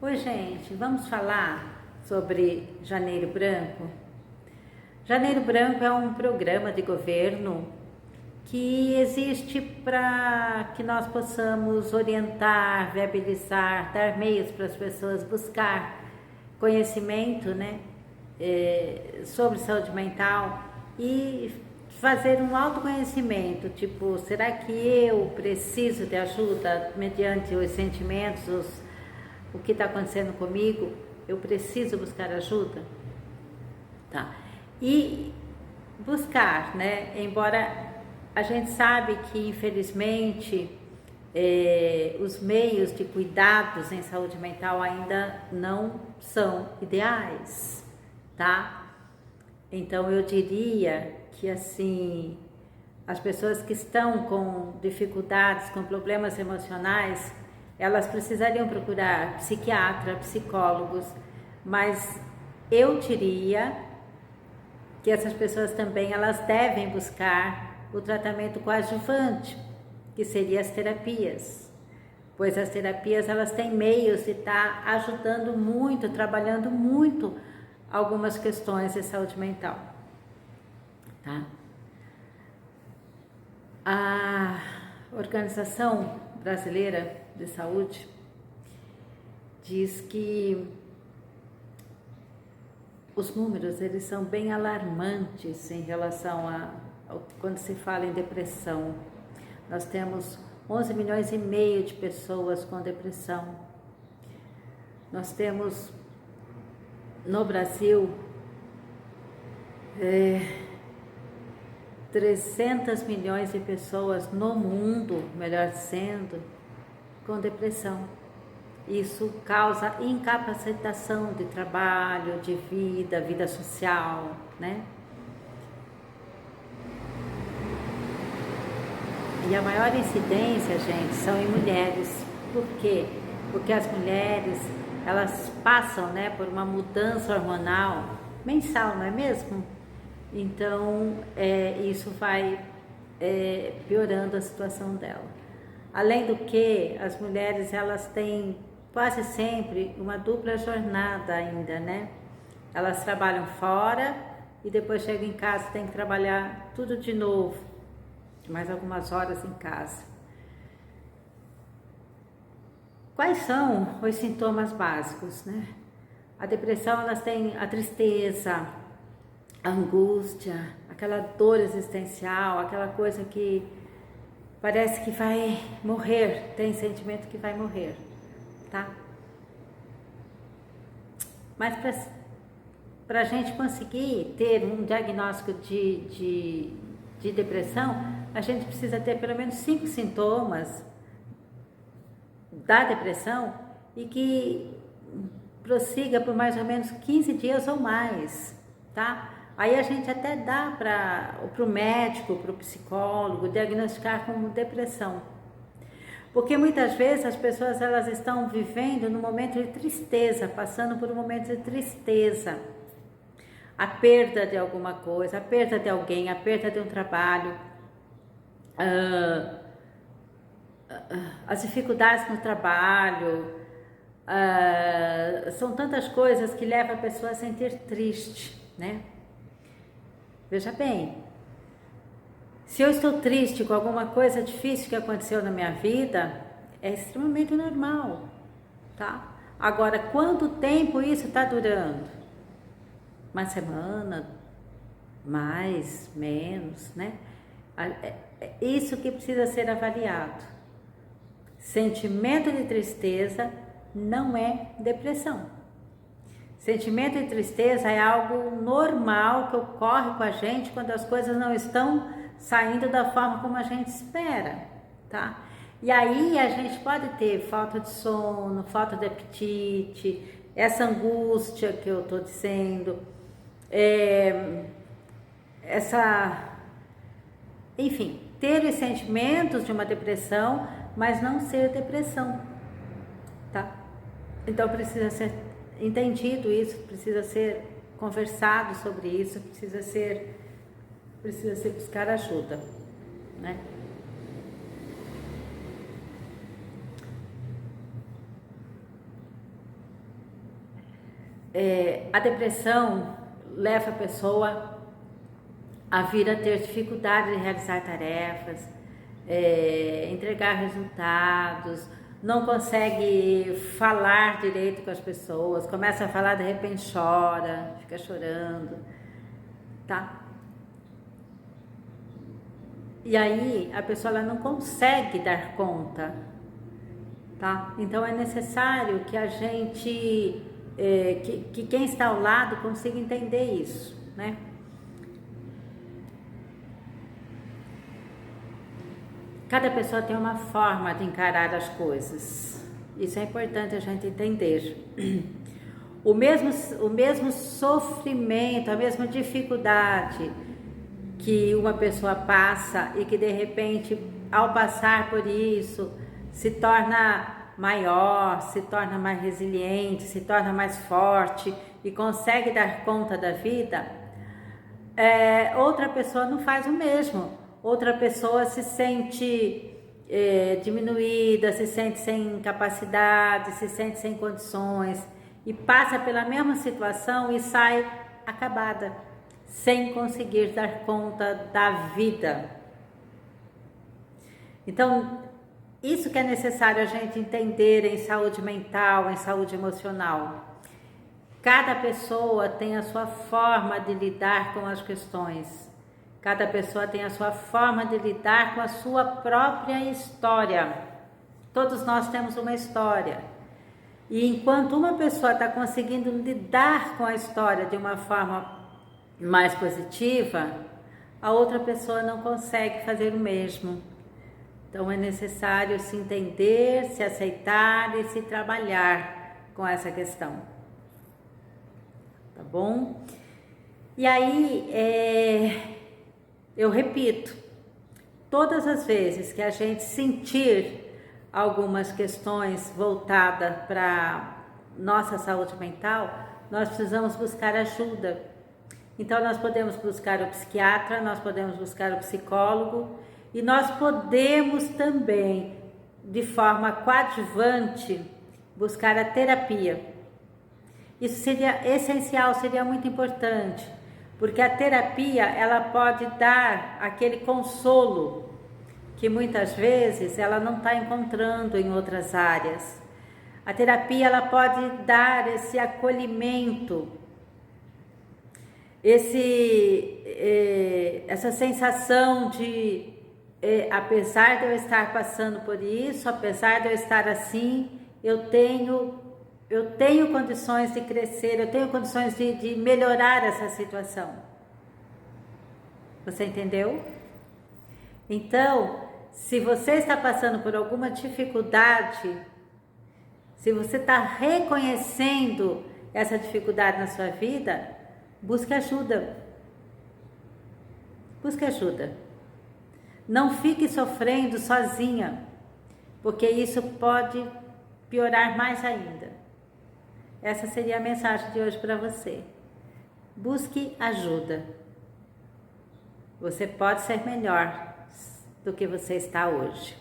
Oi, gente, vamos falar sobre Janeiro Branco? Janeiro Branco é um programa de governo que existe para que nós possamos orientar, viabilizar, dar meios para as pessoas buscar conhecimento, sobre saúde mental e fazer um autoconhecimento, tipo, será que eu preciso de ajuda mediante os sentimentos, o que está acontecendo comigo? Eu preciso buscar ajuda? Tá. E buscar, embora a gente sabe que infelizmente os meios de cuidados em saúde mental ainda não são ideais, tá? Então eu diria que assim, as pessoas que estão com dificuldades, com problemas emocionais, elas precisariam procurar psiquiatra, psicólogos, mas eu diria que essas pessoas também elas devem buscar o tratamento coadjuvante, que seria as terapias, pois as terapias elas têm meios de estar ajudando muito, trabalhando muito algumas questões de saúde mental, tá? A Organização Brasileira de Saúde diz que os números eles são bem alarmantes em relação quando se fala em depressão. Nós temos 11 milhões e meio de pessoas com depressão. Nós temos no Brasil 300 milhões de pessoas no mundo, melhor dizendo, com depressão. Isso causa incapacitação de trabalho, de vida social, né? E a maior incidência, gente, são em mulheres. Por quê? Porque as mulheres, elas passam, por uma mudança hormonal mensal, não é mesmo? Então, isso vai piorando a situação dela. Além do que, as mulheres, elas têm quase sempre uma dupla jornada ainda, né? Elas trabalham fora e depois chegam em casa e tem que trabalhar tudo de novo, mais algumas horas em casa. Quais são os sintomas básicos, né? A depressão, elas têm a tristeza, a angústia, aquela dor existencial, aquela coisa que parece que vai morrer, tem sentimento que vai morrer, tá? Mas para a gente conseguir ter um diagnóstico de depressão, a gente precisa ter pelo menos 5 sintomas da depressão e que prossiga por mais ou menos 15 dias ou mais, tá? Aí a gente até dá para o médico, para o psicólogo diagnosticar como depressão. Porque muitas vezes as pessoas elas estão vivendo num momento de tristeza, passando por um momento de tristeza. A perda de alguma coisa, a perda de alguém, a perda de um trabalho, as dificuldades no trabalho, são tantas coisas que levam a pessoa a sentir triste, né? Veja bem, se eu estou triste com alguma coisa difícil que aconteceu na minha vida, é extremamente normal, tá? Agora, quanto tempo isso está durando? Uma semana, mais, menos, né? É isso que precisa ser avaliado. Sentimento de tristeza não é depressão. Sentimento de tristeza é algo normal que ocorre com a gente quando as coisas não estão saindo da forma como a gente espera, tá? E aí a gente pode ter falta de sono, falta de apetite, essa angústia que eu tô dizendo, enfim, ter os sentimentos de uma depressão, mas não ser depressão, tá? Então precisa ser entendido isso, precisa ser conversado sobre isso, precisa ser buscar ajuda, né? a depressão leva a pessoa a vir a ter dificuldade de realizar tarefas, entregar resultados, não consegue falar direito com as pessoas, começa a falar, de repente chora, fica chorando, tá? E aí a pessoa ela não consegue dar conta, tá? Então é necessário que a gente, que quem está ao lado consiga entender isso, né? Cada pessoa tem uma forma de encarar as coisas. Isso é importante a gente entender. O mesmo sofrimento, a mesma dificuldade que uma pessoa passa e que de repente, ao passar por isso, se torna maior, se torna mais resiliente, se torna mais forte e consegue dar conta da vida, outra pessoa não faz o mesmo. Outra pessoa se sente diminuída, se sente sem capacidade, se sente sem condições e passa pela mesma situação e sai acabada, sem conseguir dar conta da vida. Então, isso que é necessário a gente entender em saúde mental, em saúde emocional. Cada pessoa tem a sua forma de lidar com as questões. Cada pessoa tem a sua forma de lidar com a sua própria história. Todos nós temos uma história. E enquanto uma pessoa está conseguindo lidar com a história de uma forma mais positiva, a outra pessoa não consegue fazer o mesmo. Então é necessário se entender, se aceitar e se trabalhar com essa questão. Tá bom? E aí, eu repito, todas as vezes que a gente sentir algumas questões voltadas para nossa saúde mental, nós precisamos buscar ajuda. Então nós podemos buscar o psiquiatra, nós podemos buscar o psicólogo e nós podemos também, de forma coadjuvante, buscar a terapia. Isso seria essencial, seria muito importante. Porque a terapia, ela pode dar aquele consolo que muitas vezes ela não está encontrando em outras áreas. A terapia, ela pode dar esse acolhimento, essa sensação de, apesar de eu estar passando por isso, apesar de eu estar assim, eu tenho condições de crescer, eu tenho condições de melhorar essa situação. Você entendeu? Então, se você está passando por alguma dificuldade, se você está reconhecendo essa dificuldade na sua vida, busque ajuda. Busque ajuda. Não fique sofrendo sozinha, porque isso pode piorar mais ainda. Essa seria a mensagem de hoje para você. Busque ajuda. Você pode ser melhor do que você está hoje.